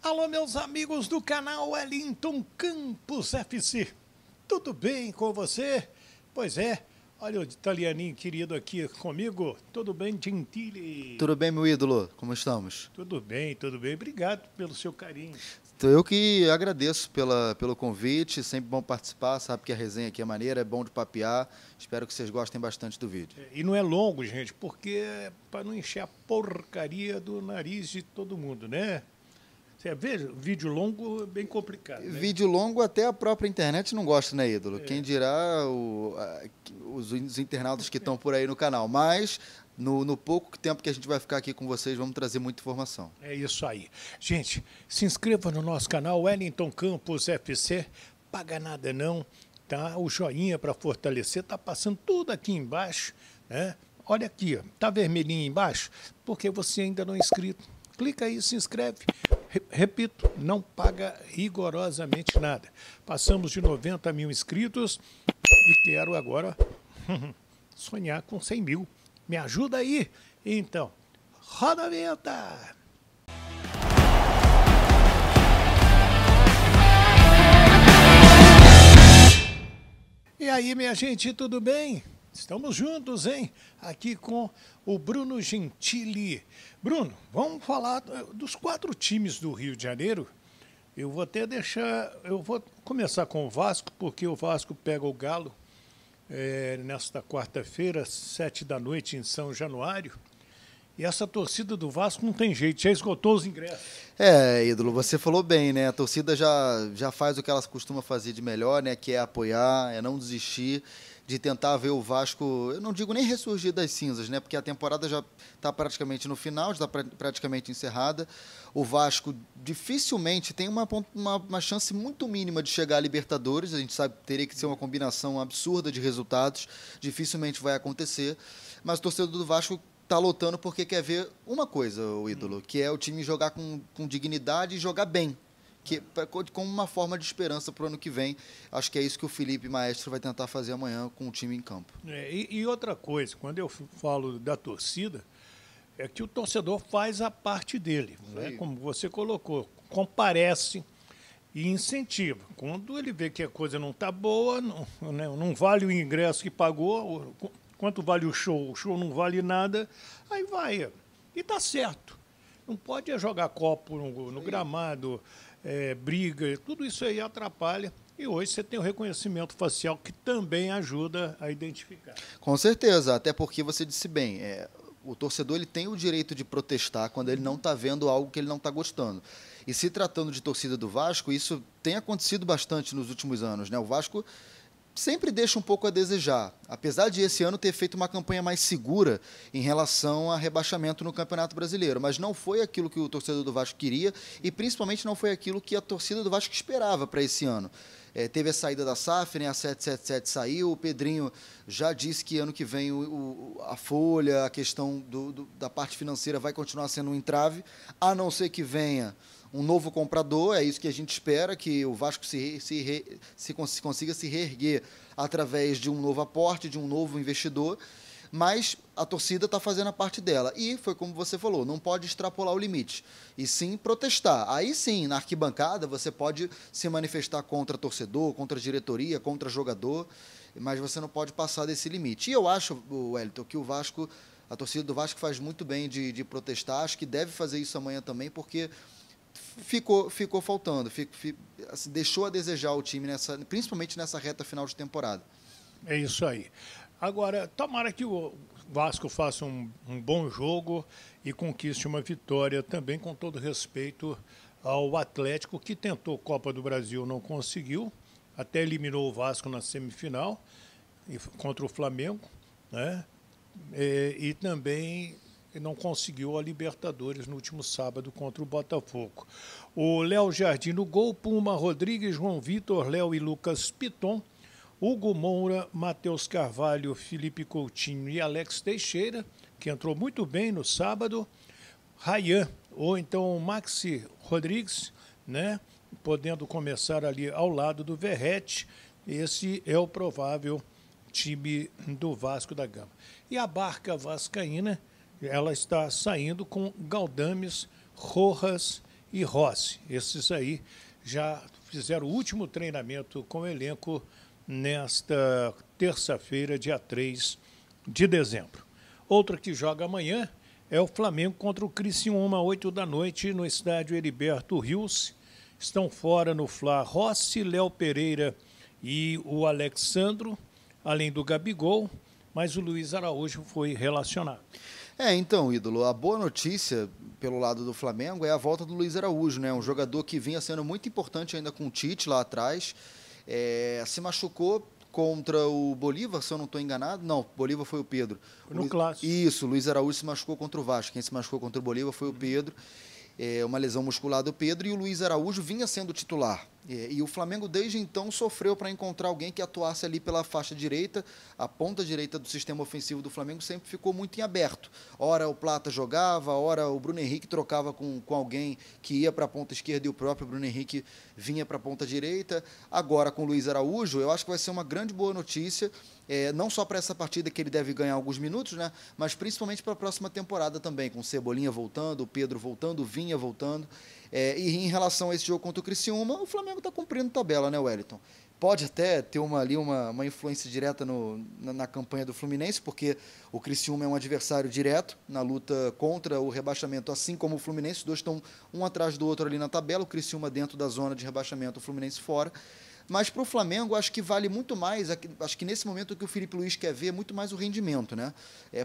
Alô, meus amigos do canal Wellington Campos FC. Tudo bem com você? Pois é, olha o italianinho querido aqui comigo. Tudo bem, Gentili? Tudo bem, meu ídolo? Como estamos? Tudo bem, tudo bem. Obrigado pelo seu carinho. Então, eu que agradeço pelo convite, sempre bom participar, sabe que a resenha aqui é maneira, é bom de papear. Espero que vocês gostem bastante do vídeo. E não é longo, gente, porque é para não encher a porcaria do nariz de todo mundo, né? Você vê, vídeo longo é bem complicado, né? Vídeo longo até a própria internet não gosta, né, ídolo? Quem dirá os internautas que estão por aí no canal. Mas, no pouco tempo que a gente vai ficar aqui com vocês, vamos trazer muita informação. É isso aí. Gente, se inscreva no nosso canal Wellington Campos FC. Paga nada não, tá? O joinha para fortalecer tá passando tudo aqui embaixo, né? Olha aqui, ó, tá vermelhinho embaixo, porque você ainda não é inscrito. Clica aí, se inscreve. Repito, não paga rigorosamente nada. Passamos de 90 mil inscritos e quero agora sonhar com 100 mil. Me ajuda aí? Então, roda a vinheta! E aí, minha gente, tudo bem? Estamos juntos, hein? Aqui com o Bruno Gentili. Bruno, vamos falar dos 4 times do Rio de Janeiro. Eu vou começar com o Vasco, porque o Vasco pega o Galo nesta quarta-feira, 7 da noite, em São Januário. E essa torcida do Vasco não tem jeito, já esgotou os ingressos. Ídolo, você falou bem, né? A torcida já faz o que ela costuma fazer de melhor, né? Que é apoiar, é não desistir de tentar ver o Vasco, eu não digo nem ressurgir das cinzas, né? Porque a temporada já está praticamente no final, já está praticamente encerrada. O Vasco dificilmente tem uma chance muito mínima de chegar à Libertadores. A gente sabe que teria que ser uma combinação absurda de resultados. Dificilmente vai acontecer. Mas o torcedor do Vasco está lutando porque quer ver uma coisa, o ídolo, que é o time jogar com dignidade e jogar bem. Como uma forma de esperança para o ano que vem. Acho que é isso que o Felipe Maestro vai tentar fazer amanhã com o time em campo. E outra coisa, quando eu falo da torcida, é que o torcedor faz a parte dele, né? Como você colocou, comparece e incentiva. Quando ele vê que a coisa não está boa, não vale o ingresso que pagou, quanto vale o show não vale nada, aí vai. E está certo. Não pode jogar copo no gramado, briga, tudo isso aí atrapalha. E hoje você tem o reconhecimento facial que também ajuda a identificar. Com certeza, até porque você disse bem, o torcedor ele tem o direito de protestar quando ele não está vendo algo que ele não está gostando. E se tratando de torcida do Vasco, isso tem acontecido bastante nos últimos anos, né? O Vasco sempre deixa um pouco a desejar, apesar de esse ano ter feito uma campanha mais segura em relação a rebaixamento no Campeonato Brasileiro, mas não foi aquilo que o torcedor do Vasco queria e principalmente não foi aquilo que a torcida do Vasco esperava para esse ano. Teve a saída da SAF, né, a 777 saiu, o Pedrinho já disse que ano que vem a folha, a questão da parte financeira vai continuar sendo um entrave, a não ser que venha um novo comprador, é isso que a gente espera, que o Vasco consiga se reerguer através de um novo aporte, de um novo investidor, mas a torcida está fazendo a parte dela. E foi como você falou, não pode extrapolar o limite, e sim protestar. Aí sim, na arquibancada, você pode se manifestar contra torcedor, contra diretoria, contra jogador, mas você não pode passar desse limite. E eu acho, Wellington, que a torcida do Vasco faz muito bem de protestar, acho que deve fazer isso amanhã também, porque ficou faltando, assim, deixou a desejar o time, principalmente nessa reta final de temporada. É isso aí. Agora, tomara que o Vasco faça um bom jogo e conquiste uma vitória também, com todo respeito ao Atlético, que tentou Copa do Brasil, não conseguiu, até eliminou o Vasco na semifinal contra o Flamengo, né? E também não conseguiu a Libertadores no último sábado contra o Botafogo. O Léo Jardim no gol, Puma Rodrigues, João Vitor, Léo e Lucas Piton, Hugo Moura, Matheus Carvalho, Felipe Coutinho e Alex Teixeira, que entrou muito bem no sábado, Rayan, ou então Maxi Rodrigues, né, podendo começar ali ao lado do Verrete. Esse é o provável time do Vasco da Gama. E a barca vascaína, ela está saindo com Galdames, Rojas e Rossi. Esses aí já fizeram o último treinamento com o elenco nesta terça-feira, dia 3 de dezembro. Outra que joga amanhã é o Flamengo contra o Criciúma, 8 da noite, no estádio Heriberto Rios. Estão fora no Fla Rossi, Léo Pereira e o Alexandro, além do Gabigol, mas o Luiz Araújo foi relacionado. Então, ídolo, a boa notícia pelo lado do Flamengo é a volta do Luiz Araújo, né? Um jogador que vinha sendo muito importante ainda com o Tite lá atrás. Se machucou contra o Bolívar, se eu não estou enganado. Não, Bolívar foi o Pedro. No clássico. Isso, Luiz Araújo se machucou contra o Vasco. Quem se machucou contra o Bolívar foi o Pedro. Uma lesão muscular do Pedro, e o Luiz Araújo vinha sendo titular. E o Flamengo, desde então, sofreu para encontrar alguém que atuasse ali pela faixa direita. A ponta direita do sistema ofensivo do Flamengo sempre ficou muito em aberto. Ora o Plata jogava, ora o Bruno Henrique trocava com alguém que ia para a ponta esquerda e o próprio Bruno Henrique vinha para a ponta direita. Agora, com o Luiz Araújo, eu acho que vai ser uma grande boa notícia, não só para essa partida que ele deve ganhar alguns minutos, né, mas principalmente para a próxima temporada também, com o Cebolinha voltando, o Pedro voltando, o Vinha voltando. E em relação a esse jogo contra o Criciúma, o Flamengo está cumprindo tabela, né, Wellington? Pode até ter uma influência direta na campanha do Fluminense, porque o Criciúma é um adversário direto na luta contra o rebaixamento, assim como o Fluminense. Os dois estão um atrás do outro ali na tabela, o Criciúma dentro da zona de rebaixamento, o Fluminense fora. Mas para o Flamengo, acho que vale muito mais, acho que nesse momento o que o Felipe Luiz quer ver é muito mais o rendimento, né?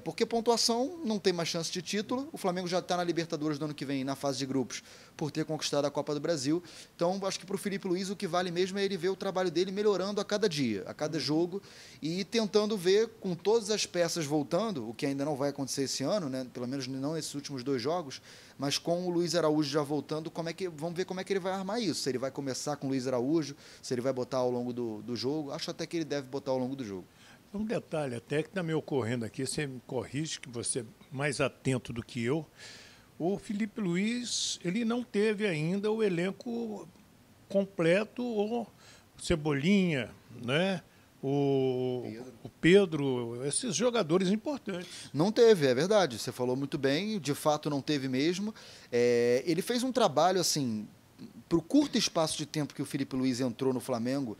Porque pontuação não tem mais chance de título, o Flamengo já está na Libertadores do ano que vem, na fase de grupos, por ter conquistado a Copa do Brasil. Então, acho que para o Felipe Luiz o que vale mesmo é ele ver o trabalho dele melhorando a cada dia, a cada jogo, e tentando ver, com todas as peças voltando, o que ainda não vai acontecer esse ano, né? Pelo menos não nesses últimos 2 jogos, mas com o Luiz Araújo já voltando, vamos ver como é que ele vai armar isso. Se ele vai começar com o Luiz Araújo, se ele vai botar ao longo do jogo. Acho até que ele deve botar ao longo do jogo. Um detalhe até que está me ocorrendo aqui, você me corrige, que você é mais atento do que eu. O Felipe Luiz, ele não teve ainda o elenco completo, o Cebolinha, né? O Pedro, esses jogadores importantes. Não teve, é verdade, você falou muito bem, de fato não teve mesmo. Ele fez um trabalho, assim, para o curto espaço de tempo que o Felipe Luiz entrou no Flamengo,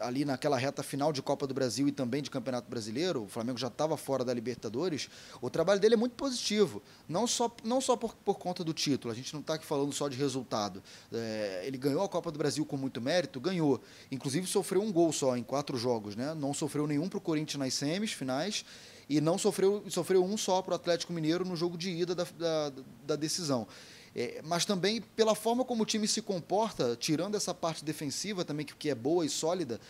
ali naquela reta final de Copa do Brasil e também de Campeonato Brasileiro, o Flamengo já estava fora da Libertadores, o trabalho dele é muito positivo, não só por conta do título, a gente não está aqui falando só de resultado. Ele ganhou a Copa do Brasil com muito mérito, ganhou, inclusive sofreu um gol só em 4 jogos, né? Não sofreu nenhum para o Corinthians nas semifinais, e não sofreu um só para o Atlético Mineiro no jogo de ida da decisão. Mas também pela forma como o time se comporta, tirando essa parte defensiva também, que é boa e sólida,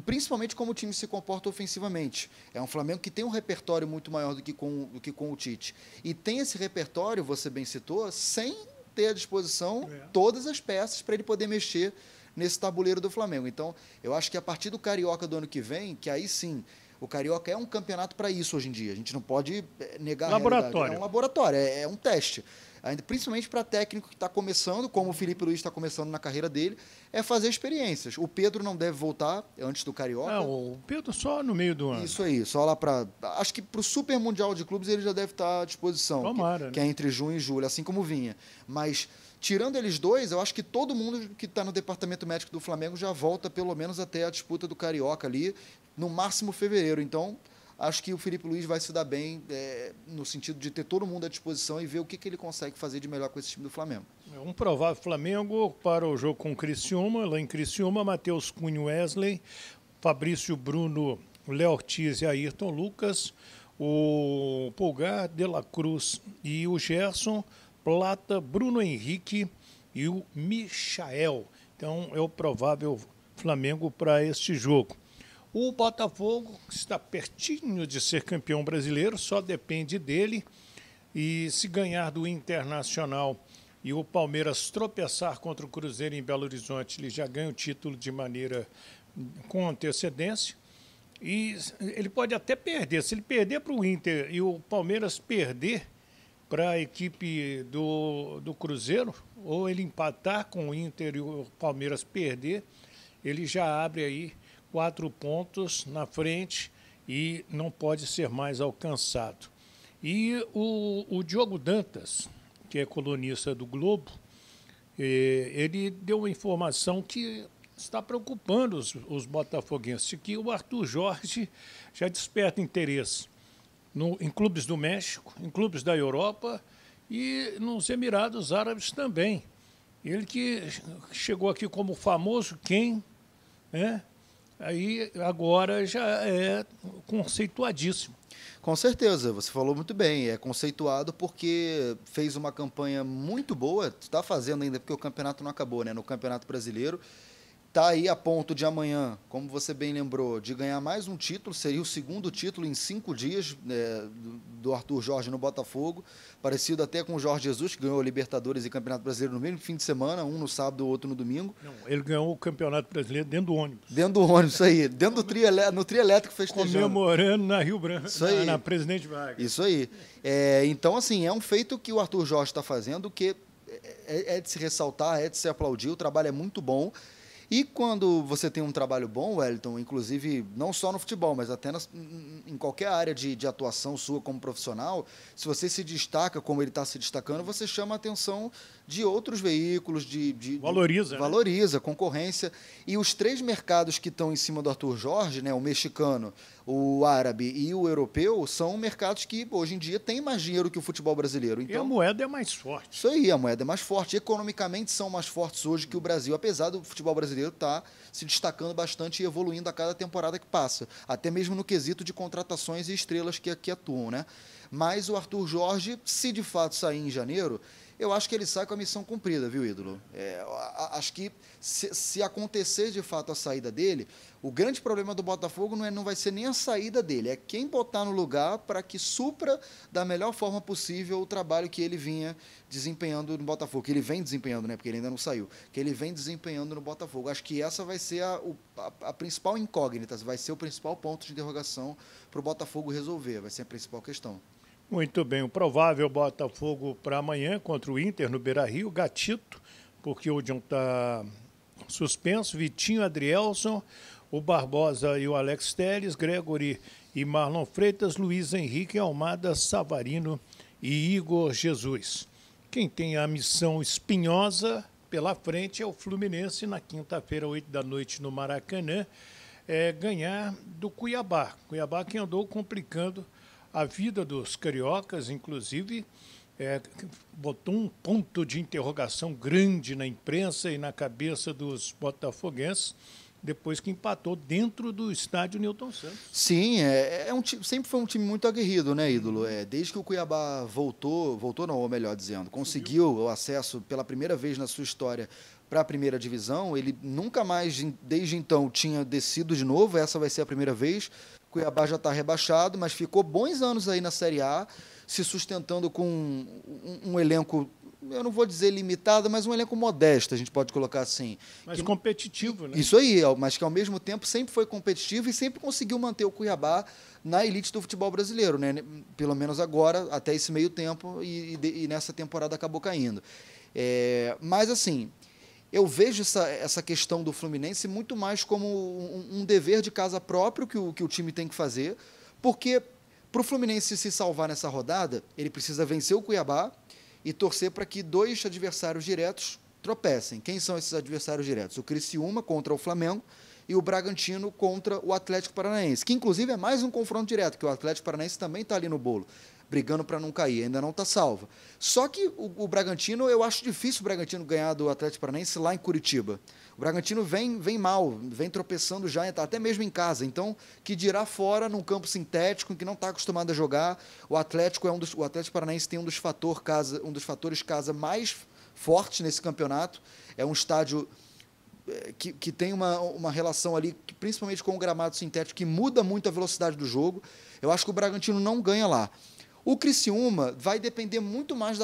principalmente como o time se comporta ofensivamente. É um Flamengo que tem um repertório muito maior do que com o Tite. E tem esse repertório, você bem citou, sem ter à disposição todas as peças para ele poder mexer nesse tabuleiro do Flamengo. Então, eu acho que a partir do Carioca do ano que vem, que aí sim, o Carioca é um campeonato para isso hoje em dia. A gente não pode negar a realidade. É um laboratório, é um teste. Principalmente para técnico que está começando, como o Felipe Luiz está começando na carreira dele, é fazer experiências. O Pedro não deve voltar antes do Carioca. Não, o Pedro só no meio do ano. Isso aí, só lá para... Acho que para o Super Mundial de Clubes ele já deve estar à disposição. Tomara, que é entre junho e julho, assim como vinha. Mas, tirando eles dois, eu acho que todo mundo que está no departamento médico do Flamengo já volta pelo menos até a disputa do Carioca ali, no máximo fevereiro. Então, acho que o Felipe Luiz vai se dar bem no sentido de ter todo mundo à disposição e ver o que ele consegue fazer de melhor com esse time do Flamengo. Um provável Flamengo para o jogo com o Criciúma, lá em Criciúma, Matheus Cunha, Wesley, Fabrício Bruno, Léo Ortiz e Ayrton Lucas, o Pulgar, De La Cruz e o Gerson, Plata, Bruno Henrique e o Michael. Então é o provável Flamengo para este jogo. O Botafogo está pertinho de ser campeão brasileiro, só depende dele. E se ganhar do Internacional e o Palmeiras tropeçar contra o Cruzeiro em Belo Horizonte, ele já ganha o título de maneira com antecedência. E ele pode até perder. Se ele perder para o Inter e o Palmeiras perder para a equipe do Cruzeiro, ou ele empatar com o Inter e o Palmeiras perder, ele já abre aí 4 pontos na frente e não pode ser mais alcançado. E o Diogo Dantas, que é colunista do Globo, Ele deu uma informação que está preocupando os botafoguenses, que o Arthur Jorge já desperta interesse em clubes do México, em clubes da Europa e nos Emirados Árabes também. Ele que chegou aqui como famoso quem, né? Aí agora já é conceituadíssimo. Com certeza, você falou muito bem. É conceituado porque fez uma campanha muito boa, está fazendo ainda porque o campeonato não acabou, né? No Campeonato Brasileiro. Está aí a ponto de amanhã, como você bem lembrou, de ganhar mais um título, seria o segundo título em 5 dias do Arthur Jorge no Botafogo, parecido até com o Jorge Jesus, que ganhou Libertadores e Campeonato Brasileiro no mesmo fim de semana, um no sábado, o outro no domingo. Não, ele ganhou o Campeonato Brasileiro dentro do ônibus. Dentro do ônibus, isso aí, dentro do no trio elétrico festejando. Comemorando na Rio Branco, isso aí. Na Presidente Vargas. Isso aí. Então, assim, é um feito que o Arthur Jorge está fazendo, que é de se ressaltar, é de se aplaudir, o trabalho é muito bom. E quando você tem um trabalho bom, Wellington, inclusive não só no futebol, mas até em qualquer área de atuação sua como profissional, se você se destaca como ele está se destacando, você chama a atenção de outros veículos, valoriza, valoriza, concorrência. E os 3 mercados que estão em cima do Arthur Jorge, né, o mexicano, o árabe e o europeu, são mercados que hoje em dia têm mais dinheiro que o futebol brasileiro. Então, e a moeda é mais forte. Isso aí, a moeda é mais forte. Economicamente são mais fortes hoje que o Brasil, apesar do futebol brasileiro estar se destacando bastante e evoluindo a cada temporada que passa, até mesmo no quesito de contratações e estrelas que aqui atuam, né? Mas o Arthur Jorge, se de fato sair em janeiro, eu acho que ele sai com a missão cumprida, viu, ídolo? Acho que se acontecer de fato a saída dele, o grande problema do Botafogo não vai ser nem a saída dele, é quem botar no lugar para que supra da melhor forma possível o trabalho que ele vinha desempenhando no Botafogo, que ele vem desempenhando, né? Porque ele ainda não saiu, que ele vem desempenhando no Botafogo. Acho que essa vai ser a principal incógnita, vai ser o principal ponto de interrogação para o Botafogo resolver, vai ser a principal questão. Muito bem, o provável Botafogo para amanhã contra o Inter no Beira-Rio, Gatito, porque o John está suspenso, Vitinho, Adrielson, o Barbosa e o Alex Telles, Gregory e Marlon Freitas, Luiz Henrique, Almada, Savarino e Igor Jesus. Quem tem a missão espinhosa pela frente é o Fluminense na quinta-feira, 8 da noite no Maracanã, ganhar do Cuiabá. Cuiabá que andou complicando a vida dos cariocas, inclusive, botou um ponto de interrogação grande na imprensa e na cabeça dos botafoguenses, depois que empatou dentro do estádio Newton Santos. Sim, sempre foi um time muito aguerrido, né, ídolo? Desde que o Cuiabá voltou não, ou melhor dizendo, conseguiu o acesso pela primeira vez na sua história para a primeira divisão, ele nunca mais, desde então, tinha descido de novo, essa vai ser a primeira vez. O Cuiabá já está rebaixado, mas ficou bons anos aí na Série A, se sustentando com um elenco, eu não vou dizer limitado, mas um elenco modesto, a gente pode colocar assim. Mas competitivo, né? Isso aí, mas que ao mesmo tempo sempre foi competitivo e sempre conseguiu manter o Cuiabá na elite do futebol brasileiro, né? Pelo menos agora, até esse meio tempo, e nessa temporada acabou caindo. Mas assim, eu vejo essa questão do Fluminense muito mais como um dever de casa próprio que o time tem que fazer, porque para o Fluminense se salvar nessa rodada, ele precisa vencer o Cuiabá e torcer para que 2 adversários diretos tropecem. Quem são esses adversários diretos? O Criciúma contra o Flamengo e o Bragantino contra o Atlético Paranaense, que inclusive é mais um confronto direto, que o Atlético Paranaense também está ali no bolo, brigando para não cair, ainda não está salvo. Só que o Bragantino, eu acho difícil o Bragantino ganhar do Atlético Paranaense lá em Curitiba. O Bragantino vem mal, vem tropeçando já, até mesmo em casa. Então, que dirá fora, num campo sintético, em que não está acostumado a jogar, o Atlético Paranaense tem um dos fatores casa mais fortes nesse campeonato. É um estádio que tem uma relação ali, principalmente com o gramado sintético, que muda muito a velocidade do jogo. Eu acho que o Bragantino não ganha lá. O Criciúma vai depender muito mais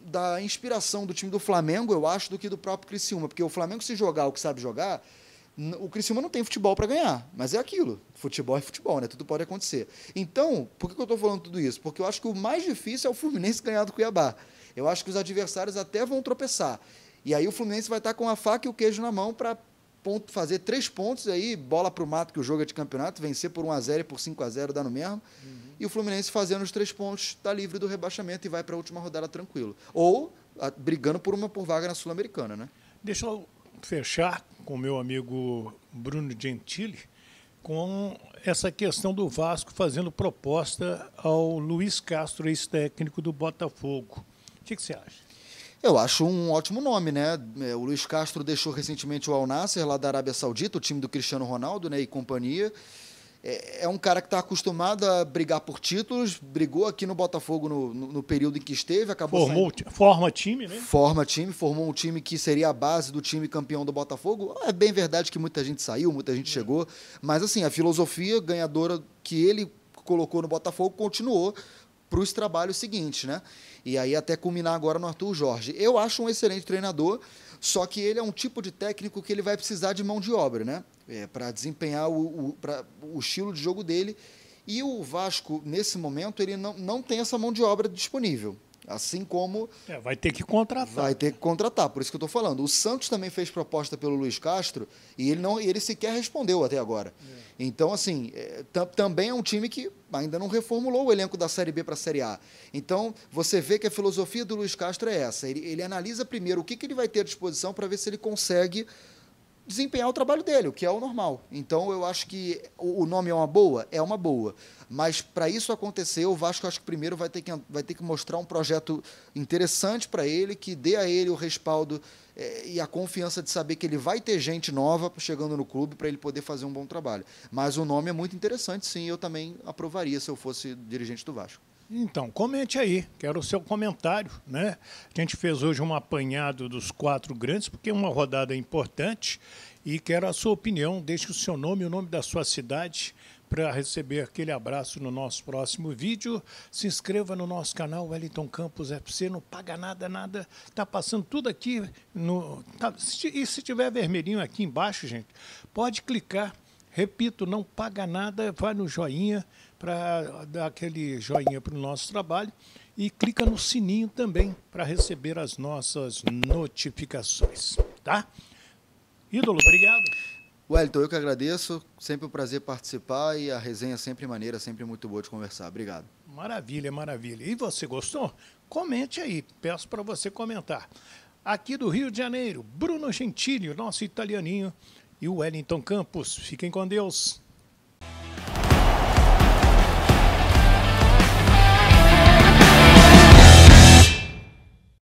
da inspiração do time do Flamengo, eu acho, do que do próprio Criciúma, porque o Flamengo, se jogar o que sabe jogar, o Criciúma não tem futebol para ganhar, mas é aquilo, futebol é futebol, né? Tudo pode acontecer. Então, por que eu estou falando tudo isso? Porque eu acho que o mais difícil é o Fluminense ganhar do Cuiabá. Eu acho que os adversários até vão tropeçar, e aí o Fluminense vai estar com a faca e o queijo na mão para fazer 3 pontos, aí bola para o mato, que o jogo é de campeonato, vencer por 1-0 e por 5-0 dá no mesmo. E o Fluminense fazendo os 3 pontos está livre do rebaixamento e vai para a última rodada tranquilo. Ou brigando por vaga na Sul-Americana, né? Deixa eu fechar com o meu amigo Bruno Gentili com essa questão do Vasco fazendo proposta ao Luiz Castro, ex-técnico do Botafogo. O que você acha? Eu acho um ótimo nome, né? O Luiz Castro deixou recentemente o Al Nassr, lá da Arábia Saudita, o time do Cristiano Ronaldo, né, e companhia. É um cara que está acostumado a brigar por títulos, brigou aqui no Botafogo no período em que esteve, acabou forma time, né? Formou um time que seria a base do time campeão do Botafogo. É bem verdade que muita gente saiu, muita gente chegou, mas assim, a filosofia ganhadora que ele colocou no Botafogo continuou para os trabalhos seguintes, né? E aí até culminar agora no Arthur Jorge. Eu acho um excelente treinador, só que ele é um tipo de técnico que ele vai precisar de mão de obra, né? Para desempenhar o estilo de jogo dele. E o Vasco, nesse momento, ele não tem essa mão de obra disponível. Assim como... vai ter que contratar. Vai ter que contratar, por isso que eu estou falando. O Santos também fez proposta pelo Luiz Castro e ele sequer respondeu até agora. Então, assim, também é um time que ainda não reformulou o elenco da Série B para a Série A. Então, você vê que a filosofia do Luiz Castro é essa. Ele analisa primeiro o que ele vai ter à disposição para ver se ele consegue desempenhar o trabalho dele, o que é o normal. Então, eu acho que o nome é uma boa? É uma boa. Mas, para isso acontecer, o Vasco, acho que primeiro vai ter que mostrar um projeto interessante para ele, que dê a ele o respaldo e a confiança de saber que ele vai ter gente nova chegando no clube para ele poder fazer um bom trabalho. Mas o nome é muito interessante, sim, eu também aprovaria se eu fosse dirigente do Vasco. Então, comente aí, quero o seu comentário, né? A gente fez hoje um apanhado dos 4 grandes, porque é uma rodada importante, e quero a sua opinião, deixe o seu nome e o nome da sua cidade para receber aquele abraço no nosso próximo vídeo. Se inscreva no nosso canal Wellington Campos FC, não paga nada, tá passando tudo aqui, e se tiver vermelhinho aqui embaixo, gente, pode clicar. Repito, não paga nada, vai no joinha para dar aquele joinha para o nosso trabalho e clica no sininho também para receber as nossas notificações, tá? Ídolo, obrigado. Wellington, eu que agradeço, sempre um prazer participar e a resenha sempre maneira, sempre muito boa de conversar. Obrigado. Maravilha. E você gostou? Comente aí, peço para você comentar. Aqui do Rio de Janeiro, Bruno Gentili, nosso italianinho, e o Wellington Campos. Fiquem com Deus.